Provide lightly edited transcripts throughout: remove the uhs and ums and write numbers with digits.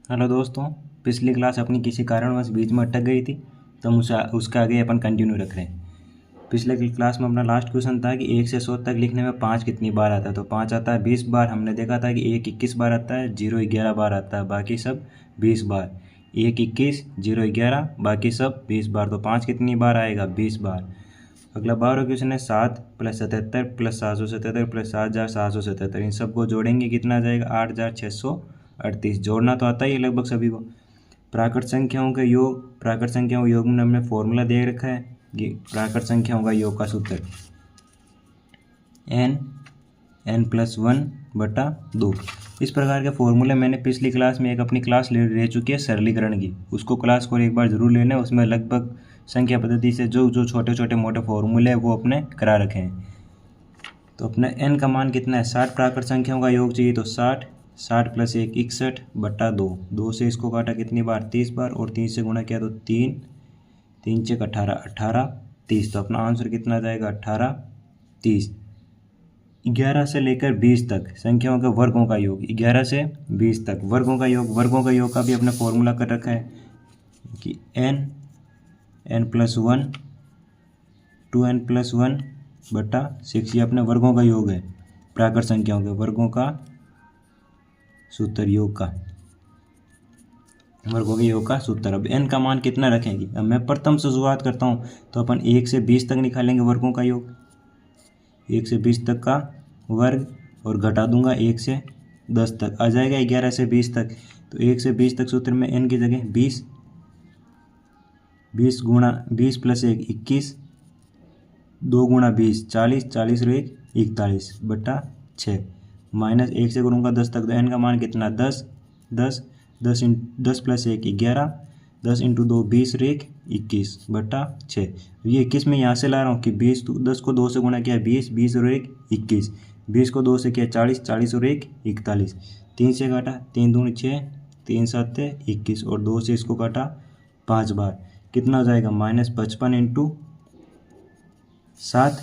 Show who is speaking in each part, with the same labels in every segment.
Speaker 1: Hello दोस्तों। पिछली class अपनी किसी कारणवश बीच में अटक गई थी, तो हम उसका आगे अपन कंटिन्यू रख रहे हैं। पिछले क्लास में अपना लास्ट क्वेश्चन था कि 1 से 100 तक लिखने में 5 कितनी बार आता है। तो 5 आता है 20 बार। हमने देखा था कि 1 21 बार आता है, 0 11 बार आता है, बाकी सब 20 बार। 1 21, 0 11, बाकी सब 20 बार। तो 5 कितनी बार आएगा? 20 बार। अगला 12 क्वेश्चन है 7 + 77 + 777 + 7777। इन सबको जोड़ेंगे, कितना आ जाएगा? 8638। जोड़ना तो आता ही है लगभग सभी को। प्राकृत संख्याओं के योग, प्राकृत संख्याओं के योग में हमने फॉर्मूला दे रखा है। ये प्राकृत संख्याओं का योग का सूत्र n+1/2। इस प्रकार के फॉर्मूले मैंने पिछली क्लास में एक अपनी क्लास ले चुकी है सरलीकरण की, उसको क्लास को एक बार जरूर लेना है। उसमें लगभग संख्या पद्धति से जो जो छोटे छोटे मोटे फॉर्मूले हैं वो अपने करा रखे हैं। तो अपने n का मान कितना है? 60 प्राकृत संख्याओं का योग चाहिए, तो 60 60 + 1 61/2। 2 से इसको काटा कितनी बार? 30 बार। और 3 से गुणा किया तो 3 3 × 18 18 30। तो अपना आंसर कितना आ जाएगा? 18 30। 11 से लेकर 20 तक संख्याओं के वर्गों का योग, 11 से 20 तक वर्गों का योग, वर्गों का योग का भी अपने फॉर्मूला कर रखा है कि n+1 2n+1/6। ये अपने वर्गों का योग है, प्राकृत संख्याओं के वर्गों का सूत्र, योग का वर्गों के योग का सूत्र। अब n का मान कितना रखेंगे? अब मैं प्रथम से शुरुआत करता हूँ, तो अपन 1 से 20 तक निकालेंगे वर्गों का योग। 1 से 20 तक का वर्ग और घटा दूंगा 1 से 10 तक, आ जाएगा 11 से 20 तक। तो 1 से 20 तक सूत्र में n की जगह 20 20 + 1 21, 2 × 20 40 40 और 1 41/6 माइनस 1 से करूँगा 10 तक, तो n का मान कितना? 10 10 10 + 1 11, 10 × 2 20 और 1 21/6। ये 21 में यहाँ से ला रहा हूँ कि 10 को 2 से गुणा किया 20 20 और 1 21, 20 को 2 से किया 40 40 और 1 41, 3 से काटा 3 दूनी 6 3 7 21 और 2 से इसको काटा 5 बार। कितना हो जाएगा? -55 × 7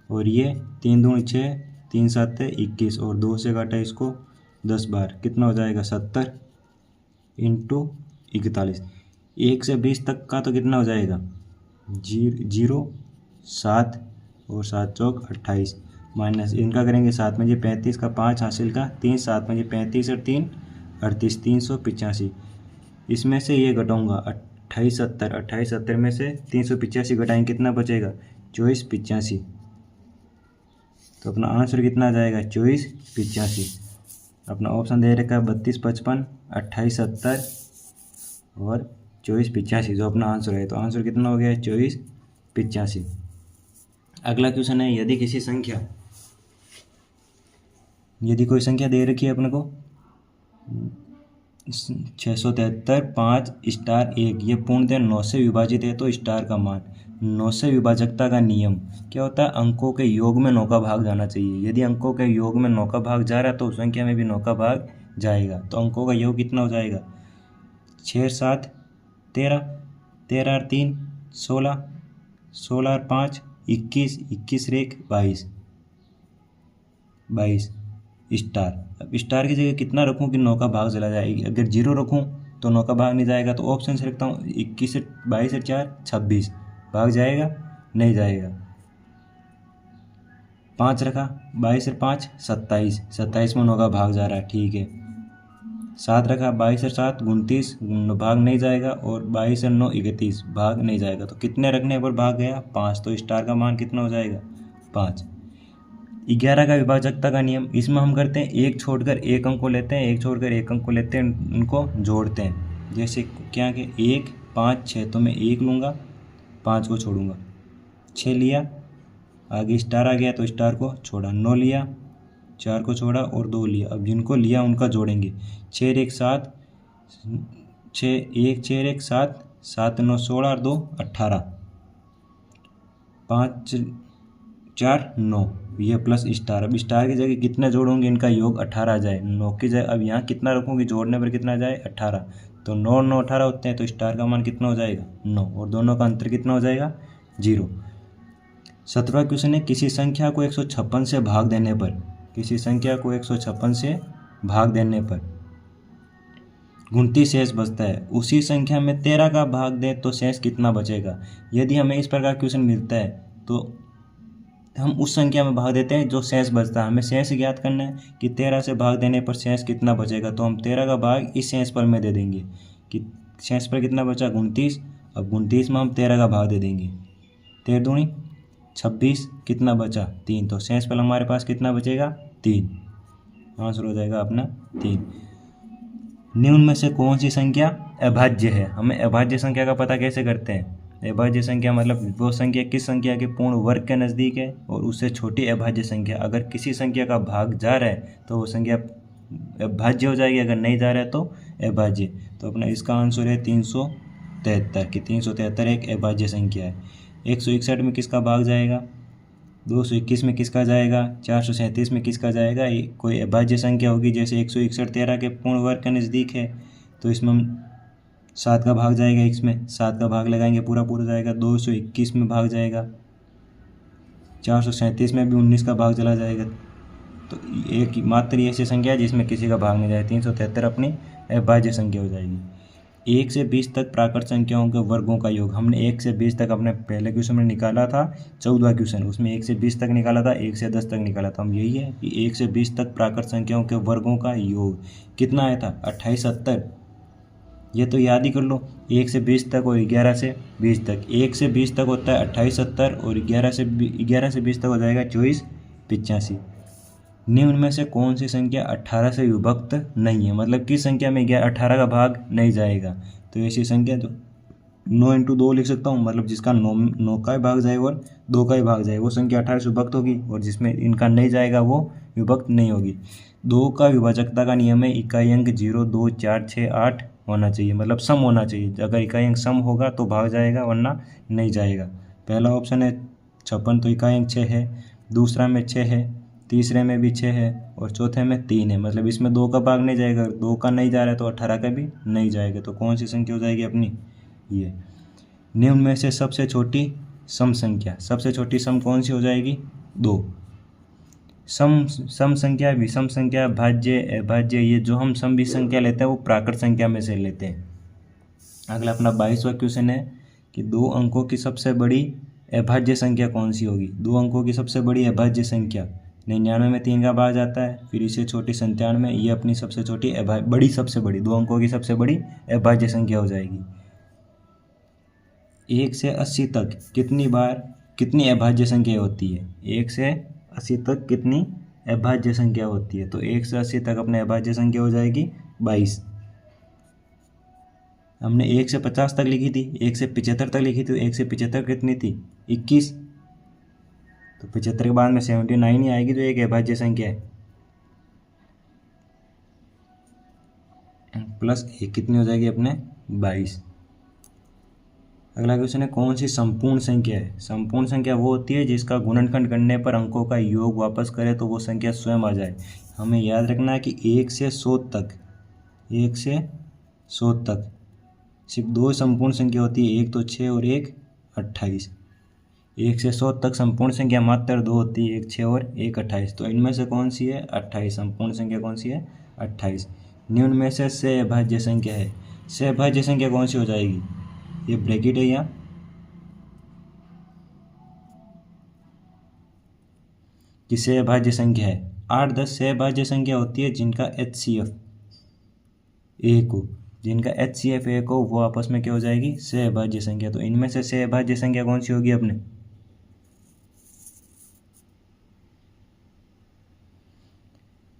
Speaker 1: और ये 3 दूनी 6 3 7 21 और 2 से काटा इसको 10 बार। कितना हो जाएगा? 70 × 41। 1 से 20 तक का तो कितना हो जाएगा? 0 7 और 7 चौक 28 माइनस इनका करेंगे 7 में 35 का 5 हासिल का 3 7 में 35 और 3 38 385। इसमें से ये घटाऊंगा 28 70, 28 70 में से 385 घटाएंगे, कितना बचेगा? 24 85। तो अपना आंसर कितना आ जाएगा? 24 85। अपना ऑप्शन दे रखा है 32 55 28 70 और 24 85, जो अपना आंसर है। तो आंसर कितना हो गया? 24 85। अगला क्वेश्चन है, यदि कोई संख्या दे रखी है अपने को 673 5 स्टार 1, ये पूर्णतः 9 से विभाजित है, तो स्टार का मान। 9 से विभाजकता का नियम क्या होता है? अंकों के योग में 9 का भाग जाना चाहिए। यदि अंकों के योग में 9 का भाग जा रहा है तो संख्या में भी 9 का भाग जाएगा। तो अंकों का योग कितना हो जाएगा? 6 7 13, 13 और 3 16, 16 और 5 21, 21 और 1 22 22 स्टार। अब स्टार की जगह कितना रखूं कि 9 का भाग चला जाए? अगर 0 रखूं तो 9 का भाग नहीं जाएगा, तो ऑप्शन से रखता हूँ 21 से 22 और 4 26, भाग जाएगा? नहीं जाएगा। 5 रखा, 22 और 5 27, 27 में 9 का भाग जा रहा है, ठीक है। 7 रखा, 22 और 7 29, भाग नहीं जाएगा। और 22 और 9 31, भाग नहीं जाएगा। तो कितने रखने पर भाग गया? 5। तो स्टार का मान कितना हो जाएगा? 5। 11 का विभाजकता का नियम, इसमें हम करते हैं एक छोड़कर एक अंक को लेते हैं, एक छोड़कर एक अंक को लेते हैं, उनको जोड़ते हैं। जैसे क्या कि 1 5 6, तो मैं 1 लूँगा, 5 को छोड़ूंगा, 6 लिया, आगे स्टार आ गया तो स्टार को छोड़ा, 9 लिया, 4 को छोड़ा और 2 लिया। अब जिनको लिया उनका जोड़ेंगे। 6 1 7, 6 1 6 1 7, 7 9 16 और 2 18, 5 4 9, ये प्लस स्टार। अब स्टार की जगह कितना जोड़ोगे? इनका योग 18 आ जाए। 9 की जगह अब यहाँ कितना रखूँगी? जोड़ने पर कितना आ जाए? 18। तो 9 9 18 होते हैं, तो स्टार का मान कितना हो जाएगा? 9, और दोनों का अंतर कितना हो जाएगा? 0। 17वां क्वेश्चन है, किसी संख्या को 156 से भाग देने पर, किसी संख्या को 156 से भाग देने पर 29 शेष बचता है। उसी संख्या में 13 का भाग दें तो शेष कितना बचेगा। यदि हमें इस प्रकार क्वेश्चन मिलता है तो हम उस संख्या में भाग देते हैं जो शेष बचता है। हमें शेष ज्ञात करना है कि 13 से भाग देने पर शेष कितना बचेगा, तो हम 13 का भाग इस शेष पर में दे देंगे कि शेष पर कितना बचा 29। अब 29 में हम 13 का भाग दे देंगे, 13 दूनी 26, कितना बचा 3, तो शेष पर हमारे पास कितना बचेगा 3। आंसर हो जाएगा अपना 3। निम्न में से कौन सी संख्या अभाज्य है। हमें अभाज्य संख्या का पता कैसे करते हैं। अभाज्य संख्या मतलब वो संख्या किस संख्या के पूर्ण वर्ग के नज़दीक है और उससे छोटी अभाज्य संख्या। अगर किसी संख्या का भाग जा रहा है तो वो संख्या अभाज्य हो जाएगी, अगर नहीं जा रहा है तो अभाज्य। तो अपना इसका आंसर है 373 कि 373 एक अभाज्य संख्या है। 161 में किसका भाग जाएगा, 221 में किसका जाएगा, 437 में किसका जाएगा। ये कोई अभाज्य संख्या होगी, जैसे 161 13 के पूर्ण वर्ग के नज़दीक है तो इसमें हम 7 का भाग जाएगा, इसमें 7 का भाग लगाएंगे पूरा जाएगा। 221 में भाग जाएगा, 437 में भी 19 का भाग चला जाएगा। तो एक मात्र ऐसी संख्या है जिसमें किसी का भाग नहीं जाए। 373 अपनी अभाज्य संख्या हो जाएगी। 1 से 20 तक प्राकृत संख्याओं के वर्गों का योग। हमने 1 से 20 तक अपने पहले क्वेश्चन में निकाला था, 14वां क्वेश्चन, उसमें 1 से 20 तक निकाला था, 1 से 10 तक निकाला था। हम यही है कि 1 से 20 तक प्राकृत संख्याओं के वर्गों का योग कितना आया था 2870। ये तो याद ही कर लो, 1 से 20 तक और 11 से 20 तक। 1 से 20 तक होता है 2870 और 11 से 20 तक हो जाएगा 2485। निम्न में से कौन सी संख्या 18 से विभक्त नहीं है, मतलब किस संख्या में 18 का भाग नहीं जाएगा। तो ऐसी संख्या तो 9 × 2 लिख सकता हूँ, मतलब जिसका 9 का ही भाग जाएगा और 2 का ही भाग जाएगा वो संख्या 18 से विभक्त होगी, और जिसमें इनका नहीं जाएगा वो विभक्त नहीं होगी। 2 का विभाजकता का नियम है इकाई अंक 0, 2, 4, 6, 8 होना चाहिए, मतलब सम होना चाहिए। अगर इकाई अंक सम होगा तो भाग जाएगा, वरना नहीं जाएगा। पहला ऑप्शन है 56, तो इकाई अंक 6 है। दूसरा में 6 है, तीसरे में भी 6 है और चौथे में 3 है, मतलब इसमें 2 का भाग नहीं जाएगा। 2 का नहीं जा रहा है तो 18 का भी नहीं जाएगा। तो कौन सी संख्या हो जाएगी अपनी ये। निम्न में से सबसे छोटी सम संख्या, सबसे छोटी सम कौन सी हो जाएगी 2। सम संख्या, विषम संख्या, भाज्य, अभाज्य, ये जो हम सम विषम संख्या लेते हैं वो प्राकृत संख्या में से लेते हैं। अगला अपना 22वां क्वेश्चन है कि 2 अंकों की सबसे बड़ी अभाज्य संख्या कौन सी होगी। 2 अंकों की सबसे बड़ी अभाज्य संख्या 99 में 3 का भाग जाता है, फिर इससे छोटी 97 में, ये अपनी सबसे छोटी बड़ी सबसे बड़ी 2 अंकों की सबसे बड़ी अभाज्य संख्या हो जाएगी। 1 से 80 तक कितनी अभाज्य संख्या होती है। 1 से 80 तक कितनी अभाज्य संख्या होती है, तो 1 से 80 तक अपने अभाज्य संख्या हो जाएगी 22। हमने 1 से 50 तक लिखी थी, 1 से 75 तक लिखी थी, 1 से 75 कितनी थी 21, तो 75 के बाद में 79 ही आएगी, तो एक अभाज्य संख्या है। प्लस 1 कितनी हो जाएगी अपने 22। अगला क्वेश्चन है कौन सी संपूर्ण संख्या है। संपूर्ण संख्या वो होती है जिसका गुणनखंड करने पर अंकों का योग वापस करे तो वो संख्या स्वयं आ जाए। हमें याद रखना है कि 1 से 100 तक, 1 से 100 तक सिर्फ 2 संपूर्ण संख्या होती है, एक तो 6 और एक 28। 1 से 100 तक संपूर्ण संख्या मात्र 2 होती है, एक 6 और एक 28। तो इनमें से कौन सी है 28, संपूर्ण संख्या कौन सी है 28। निम्न में से सहअभाज्य संख्या है। सहअभाज्य संख्या कौन सी हो जाएगी, ये ब्रैकेट है यहाँ, कि सहअभाज्य संख्या है। 8, 10 सहअभाज्य संख्या होती है जिनका HCF 1 हो, जिनका HCF 1 हो वो आपस में क्या हो जाएगी सहअभाज्य संख्या। तो इनमें से सहअभाज्य संख्या कौन सी होगी अपने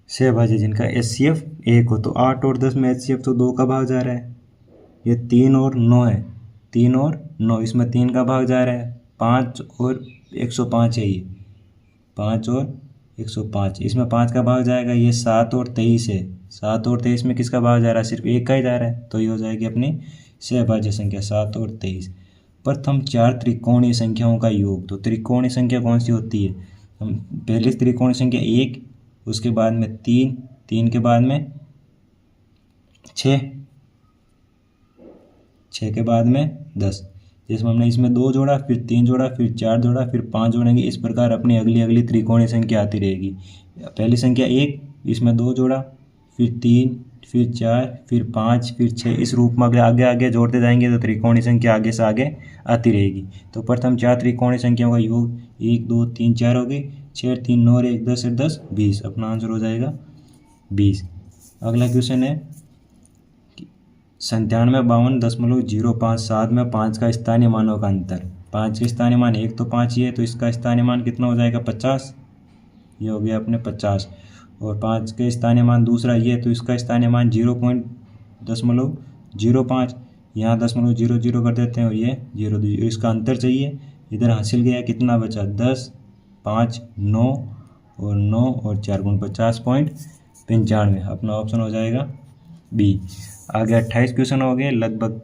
Speaker 1: सहअभाज्य जिनका HCF 1 हो। तो 8 और 10 में HCF तो 2 का भाग जा रहा है, ये 3 और 9 है, 3 और 9 इसमें 3 का भाग जा रहा है। 5 और 105 है, ये 5 और 105 इसमें 5 का भाग जाएगा। ये 7 और 23 है, 7 और 23 में किसका भाग जा रहा है सिर्फ 1 का ही जा रहा है, तो ये हो जाएगी अपनी सहअभाज्य संख्या 7 और 23। प्रथम 4 त्रिकोणीय संख्याओं का योग। तो त्रिकोणीय संख्या कौन सी होती है, हम पहली त्रिकोणीय संख्या 1, उसके बाद में 3, 3 के बाद में 6, 6 के बाद में 10। जिसमें हमने इसमें 2 जोड़ा, फिर 3 जोड़ा, फिर 4 जोड़ा, फिर 5 जोड़ेंगे। इस प्रकार अपनी अगली त्रिकोणीय संख्या आती रहेगी। पहली संख्या 1, इसमें 2 जोड़ा, फिर 3, फिर 4, फिर 5, फिर 6, इस रूप में अगर आगे आगे जोड़ते जाएंगे तो त्रिकोणीय संख्या आगे से आगे आती रहेगी। तो प्रथम 4 त्रिकोणीय संख्याओं का योग 1 2 3 4 होगी, 6 3 9 1 10 10 20, अपना आंसर हो जाएगा 20। अगला क्वेश्चन है 9752.057 में 5 का स्थानीय मानों का अंतर। 5 के स्थानीय मान 1 तो 5 ही है, तो इसका स्थानीय मान कितना हो जाएगा 50, ये हो गया अपने 50। और 5 के स्थानीय मान दूसरा ये है, तो इसका स्थानीय मान 0.05, यहाँ 0.00 कर देते हैं और ये 0, इसका अंतर चाहिए। इधर हासिल गया कितना बचा 10, 5, 9 और 9 और 4 गुण 50.95, अपना ऑप्शन हो जाएगा बी। आगे 28 क्वेश्चन हो गए, लगभग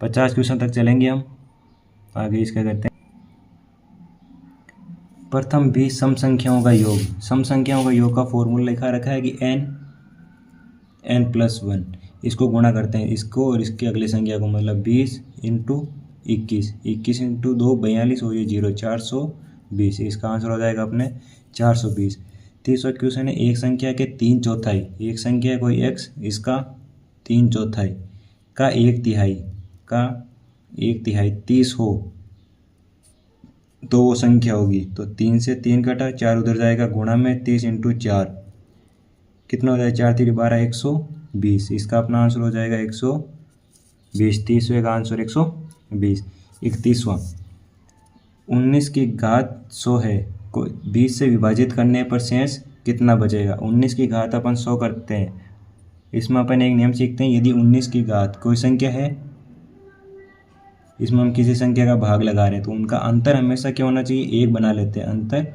Speaker 1: 50 क्वेश्चन तक चलेंगे हम। आगे इसका करते हैं प्रथम 20 सम संख्याओं का योग। सम संख्याओं का योग का फॉर्मूला लिखा रखा है कि n+1, इसको गुणा करते हैं इसको और इसके अगले संख्या को, मतलब 20 × 21, 21 × 2 42 और ये 0 420, इसका आंसर हो जाएगा अपने 420। 30वां क्वेश्चन है एक संख्या के 3/4, एक संख्या कोई x, इसका 3/4 का 1/3 30 हो तो वो संख्या होगी। तो 3 से 3 कटा, 4 उधर जाएगा, गुणा में 30 × 4 कितना हो जाएगा 4 3 12 120, इसका अपना आंसर हो जाएगा 120। 30वें का आंसर 120। 31वां 19 की घात 100 है, को 20 से विभाजित करने पर शेष कितना बचेगा। 19 की घात अपन 100 करते हैं, इसमें अपन एक नियम सीखते हैं, यदि 19 की घात कोई संख्या है, इसमें हम किसी संख्या का भाग लगा रहे हैं, तो उनका अंतर हमेशा क्या होना चाहिए 1 बना लेते हैं, अंतर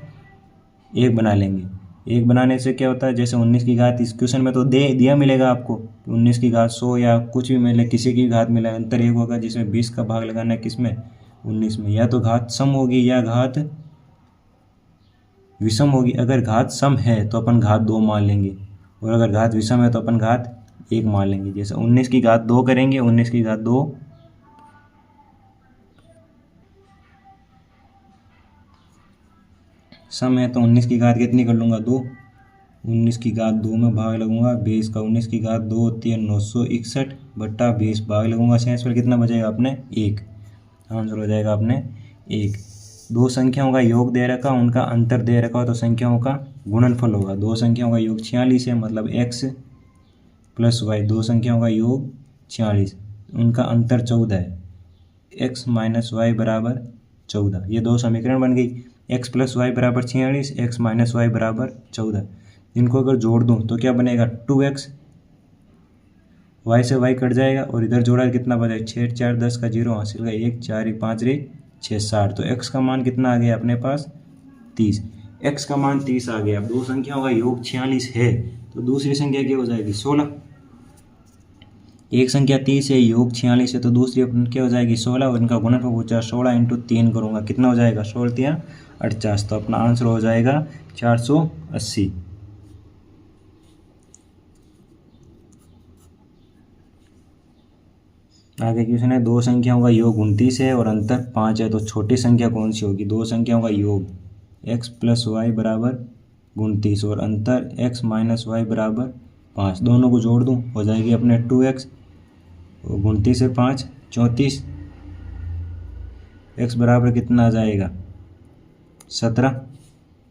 Speaker 1: 1 बना लेंगे। 1 बनाने से क्या होता है, जैसे 19 की घात इस क्वेश्चन में तो दिया मिलेगा आपको, 19 की घात 100 या कुछ भी मिले, किसी की घात मिले, अंतर 1 होगा, जिसमें 20 का भाग लगाना है किसमें 19 में। या तो घात सम होगी या घात विषम होगी। अगर घात सम है तो अपन घात 2 मान लेंगे, और अगर घात विषम है तो अपन घात 1 मान लेंगे। जैसे 19 की घात 2 करेंगे, 19 की घात 2 सम है तो 19 की घात कितनी कर लूँगा 2, 19 की घात 2 में भाग लगूंगा 20 का, 19 की घात 2 होती है 961 बट्टा 20, भाग लगूंगा शेष पर कितना बचेगा अपने 1, आंसर हो जाएगा अपने 1। दो संख्याओं का योग दे रखा, उनका अंतर दे रखा हो तो संख्याओं का गुणनफल होगा। दो संख्याओं का योग 46 है, मतलब x + y, दो संख्याओं का योग 46, उनका अंतर 14 है, x - y = 14। ये दो समीकरण बन गई, x + y = 46, x - y = 14। इनको अगर जोड़ दूं तो क्या बनेगा 2x, y से y कट जाएगा और इधर जोड़ा कितना बचेगा 6 4 10 का 0 हासिल का 1 4 5 6 60। तो x का मान कितना आ गया अपने पास 30, x का मान 30 आ गया। अब दो संख्याओं का योग 46 है तो दूसरी संख्या क्या हो जाएगी 16। एक संख्या 30 है, योग 46 है, तो दूसरी अपन क्या हो जाएगी 16 और इनका गुणनफल पूछा 16 × 3 करूँगा, कितना हो जाएगा 16 × 48, तो अपना आंसर हो जाएगा 480। आगे क्वेश्चन है दो संख्याओं का योग 29 है और अंतर 5 है, तो छोटी संख्या कौन सी होगी। दो संख्याओं का योग x + y = 29 और अंतर x - y = 5, दोनों को जोड़ दूं हो जाएगी अपने 2x, 29 से 5 34, x बराबर कितना आ जाएगा 17।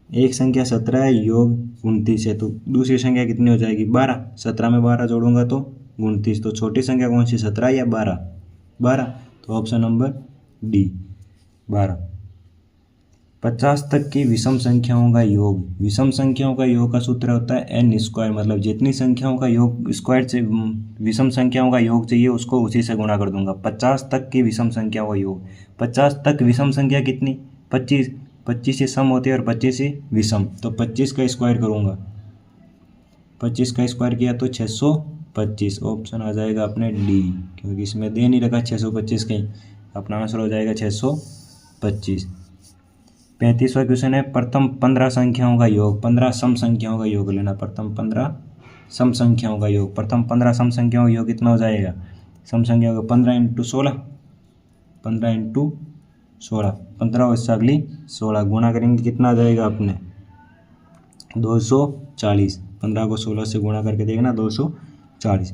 Speaker 1: एक संख्या 17 है, योग 29 है, तो दूसरी संख्या कितनी हो जाएगी 12। 17 में 12 जोड़ूंगा तो 29, तो छोटी संख्या कौन सी 17 या 12, 12, तो ऑप्शन नंबर डी 12। 50 तक की विषम संख्याओं का योग। विषम संख्याओं का योग का सूत्र होता है n², मतलब जितनी संख्याओं का योग स्क्वायर से विषम संख्याओं का योग चाहिए उसको उसी से गुणा कर दूंगा। 50 तक की विषम संख्याओं का योग, 50 तक विषम संख्या कितनी 25, 25 से सम होती है और 25 से विषम, तो 25 का स्क्वायर करूँगा, 25 का स्क्वायर किया तो 625, ऑप्शन आ जाएगा अपने डी, क्योंकि इसमें दे नहीं रखा 625 कहीं, अपना आंसर हो जाएगा 625। 35वां क्वेश्चन है प्रथम 15 संख्याओं का योग। 15 सम संख्याओं का योग लेना, प्रथम 15 सम संख्याओं का योग। प्रथम 15 सम संख्याओं का योग कितना हो जाएगा, सम संख्याओं का 15 × 16, 15 × 16, 15 और इससे अगली 16 गुणा करेंगे कितना आ जाएगा अपने 240। 15 को 16 से गुणा करके देखना 240। 40।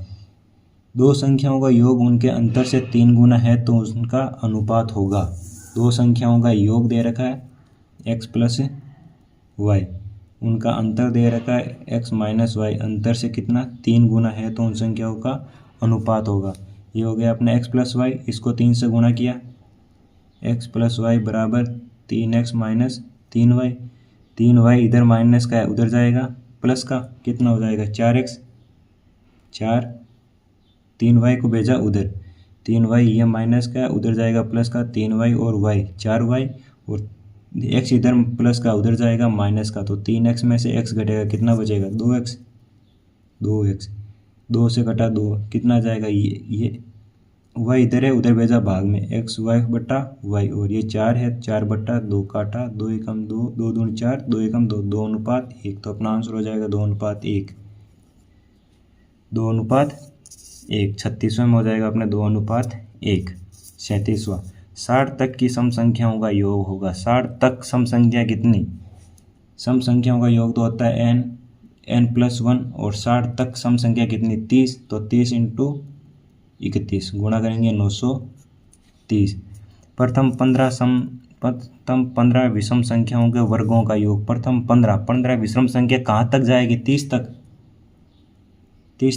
Speaker 1: दो संख्याओं का योग उनके अंतर से 3 गुना है तो उनका अनुपात होगा। दो संख्याओं का योग दे रखा है x प्लस वाई, उनका अंतर दे रखा है x माइनस वाई, अंतर से कितना 3 गुना है तो उन संख्याओं का अनुपात होगा। ये हो गया अपना x प्लस वाई, इसको 3 से गुणा किया, x प्लस वाई बराबर 3x माइनस 3y। 3y इधर माइनस का है उधर जाएगा प्लस का, कितना हो जाएगा 4x, 3y को भेजा उधर, 3y ये माइनस का है उधर जाएगा प्लस का, 3y और y 4y, और x इधर प्लस का उधर जाएगा माइनस का, तो 3x में से x घटेगा, कितना बचेगा 2x, 2 से घटा 2 कितना जाएगा, ये y इधर है उधर भेजा भाग में, x y बट्टा y, और ये 4 है, 4 बट्टा 2 काटा, 2 एकम 2, 2 दूनी 4, 2 एकम 2, 2 अनुपात 1, तो अपना आंसर हो जाएगा 2 अनुपात 1, 2 अनुपात 1। 36वां में हो जाएगा अपने 2 अनुपात 1। 37वां, 60 तक की सम संख्याओं का योग होगा। 60 तक सम संख्या कितनी, सम संख्याओं का योग तो होता है n प्लस 1, और 60 तक सम संख्या कितनी 30, तो 30 इंटू 31 गुणा करेंगे 930। प्रथम 15 विषम संख्याओं के वर्गों का योग। प्रथम 15 विषम संख्या कहाँ तक जाएगी, 30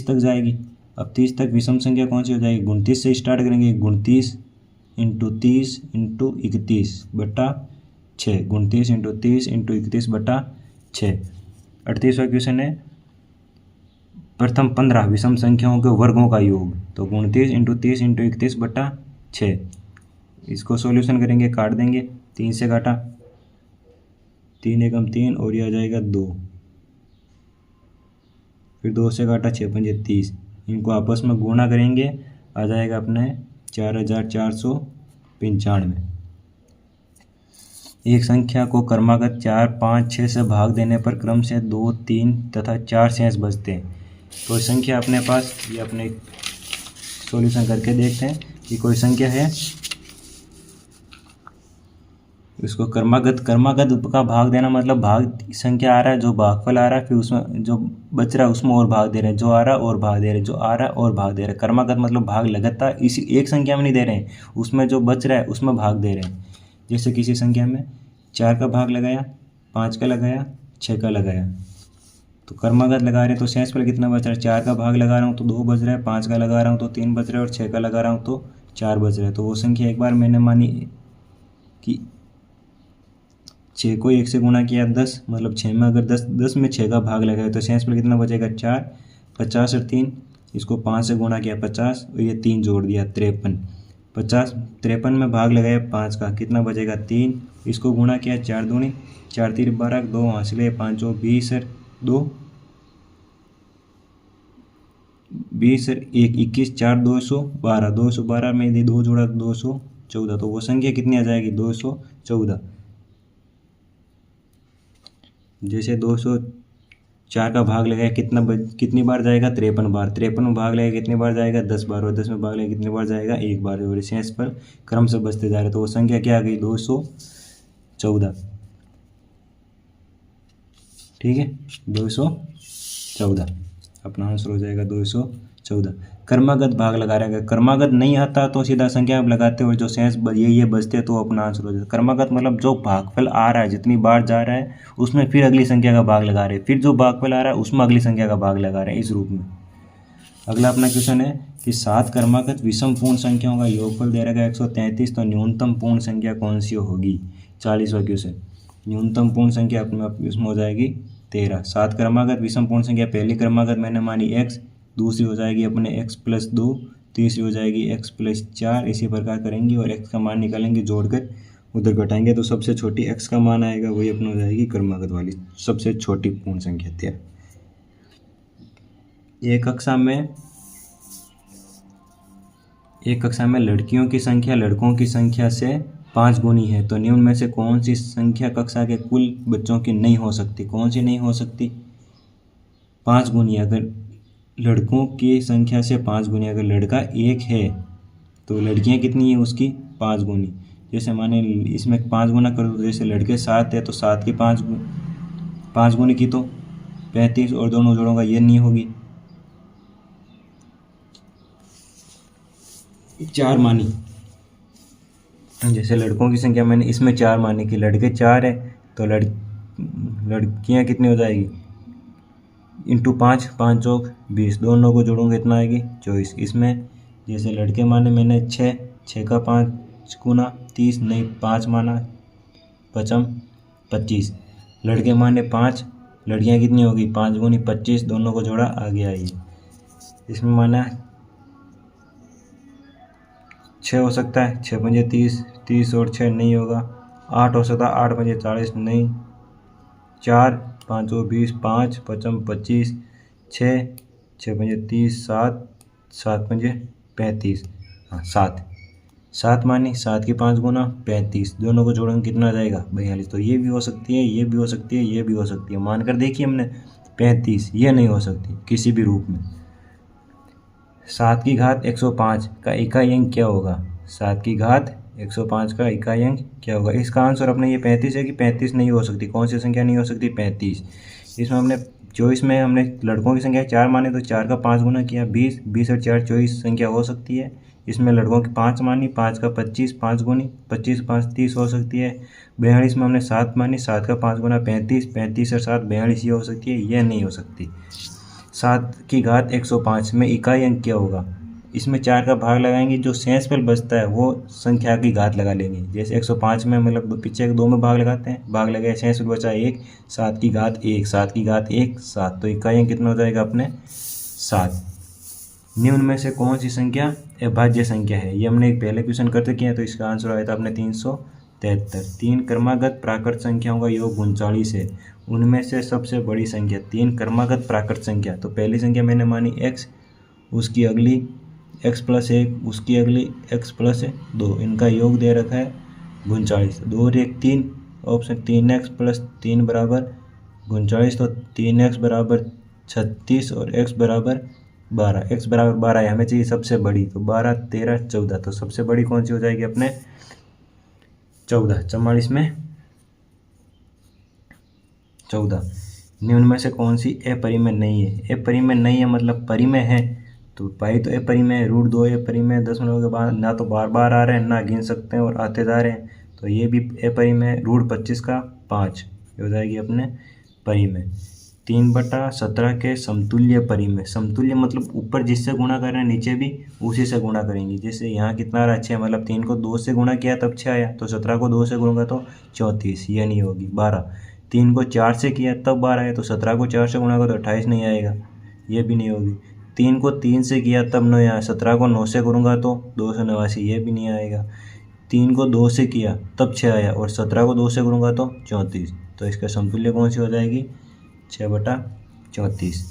Speaker 1: तक जाएगी। अब 30 तक विषम संख्या कौन सी हो जाएगी, 29 से स्टार्ट करेंगे, 29 इंटू 30 इंटू 31 बटा 6, 29 इंटू 30 इंटू 31 बटा 6। 38वां क्वेश्चन है प्रथम 15 विषम संख्याओं के वर्गों का योग, तो 29 इंटू 30 इंटू 31 बटा 6। इसको सॉल्यूशन करेंगे, काट देंगे, 3 से काटा, 3 एकम 3 और ये आ जाएगा 2, फिर 2 से काटा 6 पंजे 30, इनको आपस में गुणा करेंगे, आ जाएगा अपने 4495। एक संख्या को क्रमागत 4, 5, 6 से भाग देने पर क्रम से 2, 3 तथा 4 शेष बचते हैं। कोई संख्या अपने पास, ये अपने सॉल्यूशन करके देखते हैं कि कोई संख्या है, इसको क्रमागत का भाग देना मतलब भाग संख्या आ रहा है, जो भागफल आ रहा है, फिर उसमें जो बच रहा है उसमें और भाग दे रहे हैं, जो आ रहा है और भाग दे रहे हैं, जो आ रहा है और भाग दे रहे हैं। क्रमागत मतलब भाग लगातार इसी एक संख्या में नहीं दे रहे हैं, उसमें जो बच रहा है उसमें भाग दे रहे हैं। जैसे किसी संख्या में 4 का भाग लगाया, 5 का लगाया, 6 का लगाया, तो क्रमागत लगा रहे हैं तो शेष पर कितना बच रहा है, 4 का भाग लगा रहा हूँ तो 2 बच रहा है, 5 का लगा रहा हूँ तो 3 बच रहा है, और 6 का लगा रहा हूँ तो 4 बच रहा है। तो वो संख्या एक बार मैंने मानी कि 6 को 1 से गुणा किया 10, मतलब 6 में अगर 10 में 6 का भाग लगाया तो शेष पर कितना बचेगा 4, 50 और 3, इसको 5 से गुणा किया 50 और ये 3 जोड़ दिया 53, 53 में भाग लगाया 5 का, कितना बचेगा 3, इसको गुणा किया 4 दूनी 4 3 12, 2 हासिले 5 20 और 2 20 और 1 21, 4 212, 212 में यदि 2 जोड़ा 214, तो वो संख्या कितनी आ जाएगी 214। जैसे 204 का भाग लगाया कितनी बार जाएगा 53 बार, 53 में भाग लगाया कितनी बार जाएगा 10 बार, और 10 में भाग लगाया कितनी बार जाएगा 1 बार, और शेष पर क्रम से बचते जा रहे, तो वो संख्या क्या आ गई 214। ठीक है, 214 अपना आंसर हो जाएगा 214। क्रमागत भाग लगा रहे हैं, क्रमागत नहीं आता तो सीधा संख्या में लगाते हो, जो शेष ये बचते तो अपना आंसर हो जाता। क्रमागत मतलब जो भागफल आ रहा है जितनी बार जा रहा है उसमें फिर अगली संख्या का भाग लगा रहे हैं, फिर जो भागफल आ रहा है उसमें अगली संख्या का भाग लगा रहे हैं, इस रूप में। अगला अपना क्वेश्चन है कि 7 क्रमागत विषम पूर्ण संख्याओं का योगफल दे रखा है 133, तो न्यूनतम पूर्ण संख्या कौन सी होगी। 40वां क्वेश्चन, न्यूनतम पूर्ण संख्या अपने इसमें हो जाएगी 13। 7 क्रमागत विषम पूर्ण संख्या, पहली क्रमागत मैंने मानी x, दूसरी हो जाएगी अपने x प्लस 2, तीसरी हो जाएगी x प्लस 4, इसी प्रकार करेंगे और x का मान निकालेंगे, जोड़कर उधर घटाएंगे तो सबसे छोटी x का मान आएगा, वही अपना हो जाएगी क्रमागत वाली सबसे छोटी पूर्ण संख्या 13। एक कक्षा में लड़कियों की संख्या लड़कों की संख्या से 5 गुनी है, तो निम्न में से कौन सी संख्या कक्षा के कुल बच्चों की नहीं हो सकती। कौन सी नहीं हो सकती, 5 गुनी। अगर लड़कों की संख्या से 5 गुनी, अगर लड़का 1 है तो लड़कियां कितनी है उसकी 5 गुनी। जैसे माने इसमें 5 गुना करो तो जैसे लड़के 7 है तो 7 की 5 गुनी की तो 35, और दोनों जोड़ों का ये नहीं होगी, 4 मानी, जैसे लड़कों की संख्या मैंने इसमें 4 मानी कि लड़के 4 है तो लड़कियां कितनी हो जाएगी, इंटू 5, 5 चौक 20, दोनों को जोड़ूंगा कितना आएगी 24। इसमें जैसे लड़के माने मैंने 6, 6 का 5 गुना 30, नहीं 5 माना, 5 25, लड़के माने 5, लड़कियां कितनी होगी 5 गुनी 25, दोनों को जोड़ा आगे आई। इसमें माना 6 हो सकता है, 6 पंजे 30, 30 और 6 नहीं होगा। 8 हो सकता है, 8 पंजे 40 नहीं, 4, 5 और 20, 5, 5 25, 6, 6 पंजे 30, 7, 7 पंजे 35, हाँ 7, 7 मानी, 7 की 5 गुना 35, दोनों को जोड़ेंगे कितना आ जाएगा 42। तो ये भी हो सकती है, ये भी हो सकती है, ये भी हो सकती है। मानकर देखिए हमने 35, ये नहीं हो सकती किसी भी रूप में। 7 की घात 105 का इकाई अंक क्या होगा, 7 की घात 105 का इकाई अंक क्या होगा। इसका आंसर अपने ये 35 है कि 35 नहीं हो सकती। कौन सी संख्या नहीं हो सकती, 35। इसमें हमने 24 में हमने लड़कों की संख्या 4 माने तो 4 का 5 गुना किया 20, 20 और 4 24 संख्या हो सकती है। इसमें लड़कों की 5 मानी, 5 का 25, 5 गुनी 25, 5 30 हो सकती है। 42 में हमने 7 मानी, 7 का 5 गुना 35, 35 और 7 42 ये हो सकती है, यह नहीं हो सकती। 7 की घात 105 में इकाई अंक क्या होगा, इसमें 4 का भाग लगाएंगे, जो शेषफल बचता है वो संख्या की घात लगा लेंगे। जैसे 105 में मतलब पीछे 2 में भाग लगाते हैं, भाग लगाए शेषफल बचा 1, 7 की घात 1, 7 की घात 1 7, तो इकाई अंक कितना हो जाएगा अपने 7। निम्न में से कौन सी संख्या अभाज्य संख्या है, ये हमने एक पहले क्वेश्चन करते किया तो इसका आंसर आया था अपने 373। 3 क्रमागत प्राकृत संख्याओं का योग 39 है, उनमें से सबसे बड़ी संख्या 3 क्रमागत प्राकृत संख्या। तो पहली संख्या मैंने मानी x, उसकी अगली x प्लस 1, उसकी अगली x प्लस 2, इनका योग दे रखा है 39। 2 और 1 3, ऑप्शन 3x प्लस 3 बराबर 39, तो 3x बराबर 36 और x बराबर 12, x बराबर 12 है, हमें चाहिए सबसे बड़ी, तो 12 13 14, तो सबसे बड़ी कौन सी हो जाएगी अपने 14। 44 में 14। निम्न में से कौन सी अपरिमेय नहीं है, अपरिमेय नहीं है मतलब परिमेय है, तो पाई तो अपरिमेय है, √2 अपरिमेय, 10 के बाद ना तो बार बार आ रहे हैं ना गिन सकते हैं और आते जा रहे हैं, तो ये भी अपरिमेय। √25 का 5 हो जाएगी अपने परिमेय। 3/17 के समतुल्य परिमेय, समतुल्य मतलब ऊपर जिससे गुणा कर रहे हैं नीचे भी उसी से गुणा करेंगे। जैसे यहाँ कितना आ रहा है 6, मतलब 3 को 2 से गुणा किया तब 6 आया, तो 17 को 2 से गुणा तो 34, ये नहीं होगी। 12, 3 को 4 से किया तब 12 आया, तो 17 को 4 से गुणा करो तो 28 नहीं आएगा, ये भी नहीं होगी। 3 को 3 से किया तब 9 आया, 17 को 9 से करूँगा तो 289, ये भी नहीं आएगा। 3 को 2 से किया तब 6 आया और 17 को 2 से करूँगा तो 34, तो इसका समतुल्य कौन सी हो जाएगी 6/34।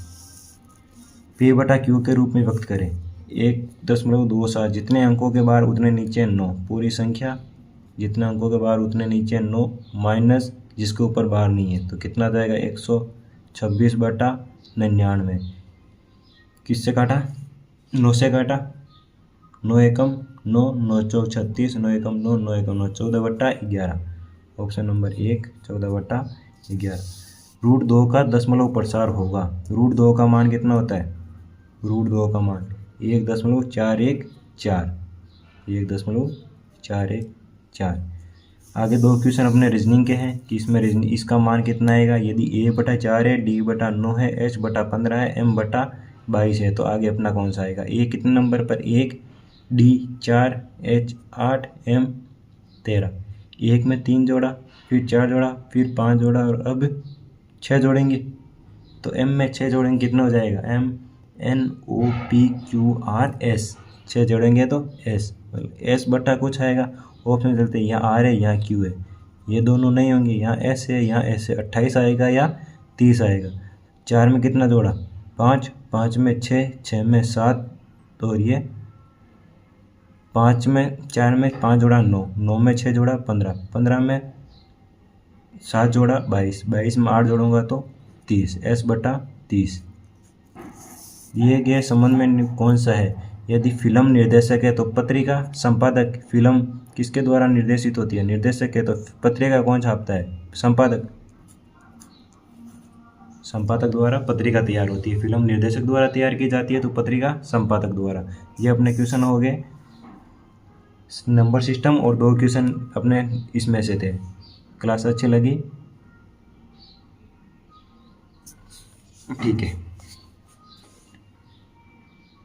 Speaker 1: P/Q के रूप में व्यक्त करें। 1.27, जितने अंकों के बाहर उतने नीचे 9, पूरी संख्या जितने अंकों के बाहर उतने नीचे 9 माइनस जिसके ऊपर बाहर नहीं है, तो कितना जाएगा 126/99। किससे काटा 9 से काटा, 9 एकम 9, 9 चौक 36, 9 एकम 9, 9 एकम 9, 14/11, ऑप्शन नंबर 1 14/11। √2 का दशमलव प्रसार होगा, √2 का मान कितना होता है, √2 का मान 1.414, 1.414। आगे 2 क्वेश्चन अपने रीजनिंग के हैं कि इसमें इसका मान कितना आएगा, यदि a/4 है, d/9 है, h/15 है, m/22 है, तो आगे अपना कौन सा आएगा। a कितने नंबर पर 1, d 4, h 8, m 13। 1 में 3 जोड़ा, फिर 4 जोड़ा, फिर 5 जोड़ा और अब 6 जोड़ेंगे, तो m में 6 जोड़ेंगे कितना हो जाएगा, m n o p q r s, 6 जोड़ेंगे तो s, s बटा कुछ आएगा, ऑप्शन चलते हैं, यहाँ r है यहाँ q है, ये दोनों नहीं होंगे, यहाँ s है यहाँ s है, 28 आएगा या 30 आएगा। 4 में कितना जोड़ा 5, 5 में 6, 6 में 7, तो ये 5 में 4 में 5 जोड़ा 9, 9 में 6 जोड़ा 15, 15 में 7 जोड़ा 22, 22 में 8 जोड़ूंगा तो 30, s/30। दिए गए संबंध में कौन सा है, यदि फिल्म निर्देशक है तो पत्रिका संपादक, फिल्म किसके द्वारा निर्देशित होती है, निर्देशक है, तो पत्रिका कौन छापता है, संपादक, संपादक द्वारा पत्रिका तैयार होती है। फिल्म निर्देशक द्वारा तैयार की जाती है तो पत्रिका संपादक द्वारा। ये अपने क्वेश्चन हो गए नंबर सिस्टम और 2 क्वेश्चन अपने इसमें से थे। क्लास अच्छी लगी? ठीक है।